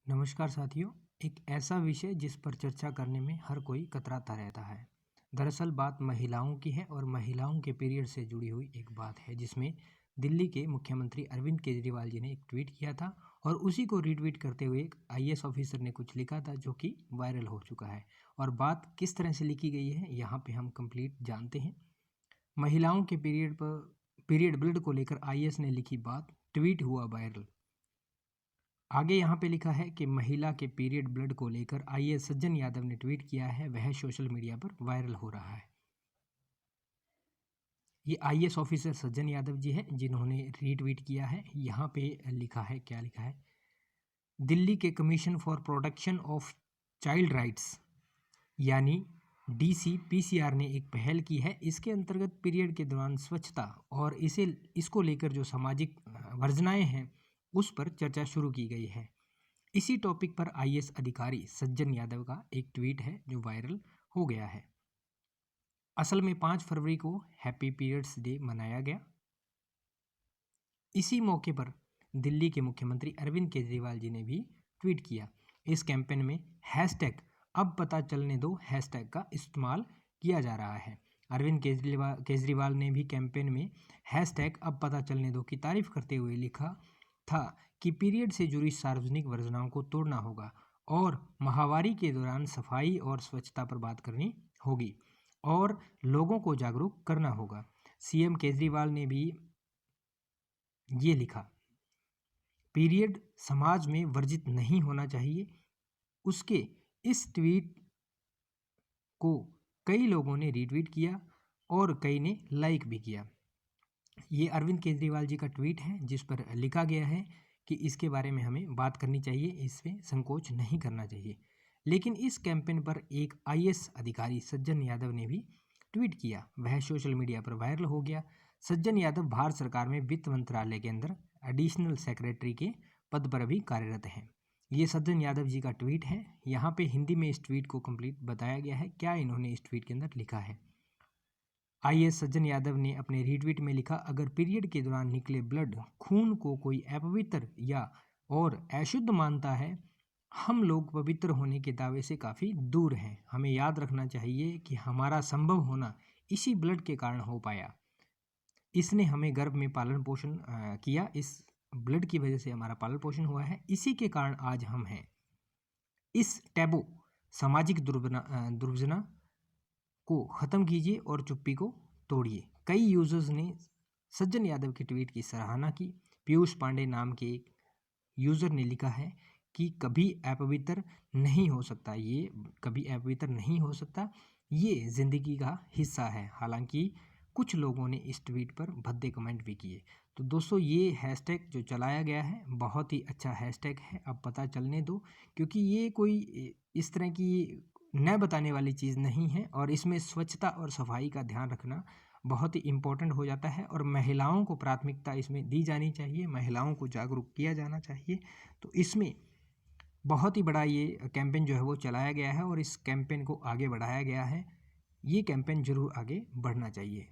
नमस्कार साथियों। एक ऐसा विषय जिस पर चर्चा करने में हर कोई कतराता रहता है। दरअसल बात महिलाओं की है और महिलाओं के पीरियड से जुड़ी हुई एक बात है जिसमें दिल्ली के मुख्यमंत्री अरविंद केजरीवाल जी ने एक ट्वीट किया था और उसी को रीट्वीट करते हुए एक आईएएस ऑफिसर ने कुछ लिखा था जो कि वायरल हो चुका है। और बात किस तरह से लिखी गई है यहाँ पे हम कंप्लीट जानते हैं। महिलाओं के पीरियड ब्लड को लेकर आईएएस ने लिखी बात, ट्वीट हुआ वायरल। आगे यहाँ पे लिखा है कि महिला के पीरियड ब्लड को लेकर आईएएस सज्जन यादव ने ट्वीट किया है, वह सोशल मीडिया पर वायरल हो रहा है। ये आईएएस ऑफिसर सज्जन यादव जी हैं जिन्होंने रीट्वीट किया है। यहाँ पे लिखा है, क्या लिखा है, दिल्ली के commission for protection of child rights यानी DCPCR ने एक पहल की है। इसके अंतर्गत पीरियड के दौरान स्वच्छता और इसको लेकर जो सामाजिक वर्जनाएं हैं उस पर चर्चा शुरू की गई है। इसी टॉपिक पर आईएएस अधिकारी सज्जन यादव का एक ट्वीट है जो वायरल हो गया है। असल में 5 फरवरी को हैप्पी पीरियड्स डे मनाया गया। इसी मौके पर दिल्ली के मुख्यमंत्री अरविंद केजरीवाल जी ने भी ट्वीट किया। इस कैंपेन में हैशटैग अब पता चलने दो हैशटैग का इस्तेमाल किया जा रहा है। अरविंद केजरीवाल ने भी कैंपेन में हैशटैग अब पता चलने दो की तारीफ करते हुए लिखा था कि पीरियड से जुड़ी सार्वजनिक वर्जनाओं को तोड़ना होगा और माहवारी के दौरान सफाई और स्वच्छता पर बात करनी होगी और लोगों को जागरूक करना होगा। सीएम केजरीवाल ने भी ये लिखा, पीरियड समाज में वर्जित नहीं होना चाहिए। उसके इस ट्वीट को कई लोगों ने रीट्वीट किया और कई ने लाइक भी किया। ये अरविंद केजरीवाल जी का ट्वीट है जिस पर लिखा गया है कि इसके बारे में हमें बात करनी चाहिए, इसमें संकोच नहीं करना चाहिए। लेकिन इस कैंपेन पर एक आईएएस अधिकारी सज्जन यादव ने भी ट्वीट किया, वह सोशल मीडिया पर वायरल हो गया। सज्जन यादव भारत सरकार में वित्त मंत्रालय के अंदर एडिशनल सेक्रेटरी के पद पर भी कार्यरत हैं। ये सज्जन यादव जी का ट्वीट है। यहाँ पे हिंदी में इस ट्वीट को कंप्लीट बताया गया है, क्या इन्होंने इस ट्वीट के अंदर लिखा है। आईएएस सज्जन यादव ने अपने रीट्वीट में लिखा, अगर पीरियड के दौरान निकले ब्लड खून को कोई अपवित्र या और अशुद्ध मानता है, हम लोग पवित्र होने के दावे से काफ़ी दूर हैं। हमें याद रखना चाहिए कि हमारा संभव होना इसी ब्लड के कारण हो पाया। इसने हमें गर्भ में पालन पोषण किया, इस ब्लड की वजह से हमारा पालन पोषण हुआ है, इसी के कारण आज हम हैं। इस टैबू सामाजिक दुर्वजना को ख़त्म कीजिए और चुप्पी को तोड़िए। कई यूजर्स ने सज्जन यादव के ट्वीट की सराहना की। पीयूष पांडे नाम के एक यूज़र ने लिखा है कि कभी अपवित्र नहीं हो सकता, ये कभी अपवित्र नहीं हो सकता, ये ज़िंदगी का हिस्सा है। हालांकि कुछ लोगों ने इस ट्वीट पर भद्दे कमेंट भी किए। तो दोस्तों, ये हैशटैग जो चलाया गया है बहुत ही अच्छा हैशटैग है, अब पता चलने दो, क्योंकि ये कोई इस तरह की न बताने वाली चीज़ नहीं है और इसमें स्वच्छता और सफाई का ध्यान रखना बहुत ही इम्पोर्टेंट हो जाता है और महिलाओं को प्राथमिकता इसमें दी जानी चाहिए, महिलाओं को जागरूक किया जाना चाहिए। तो इसमें बहुत ही बड़ा ये कैंपेन जो है वो चलाया गया है और इस कैंपेन को आगे बढ़ाया गया है। ये कैंपेन जरूर आगे बढ़ना चाहिए।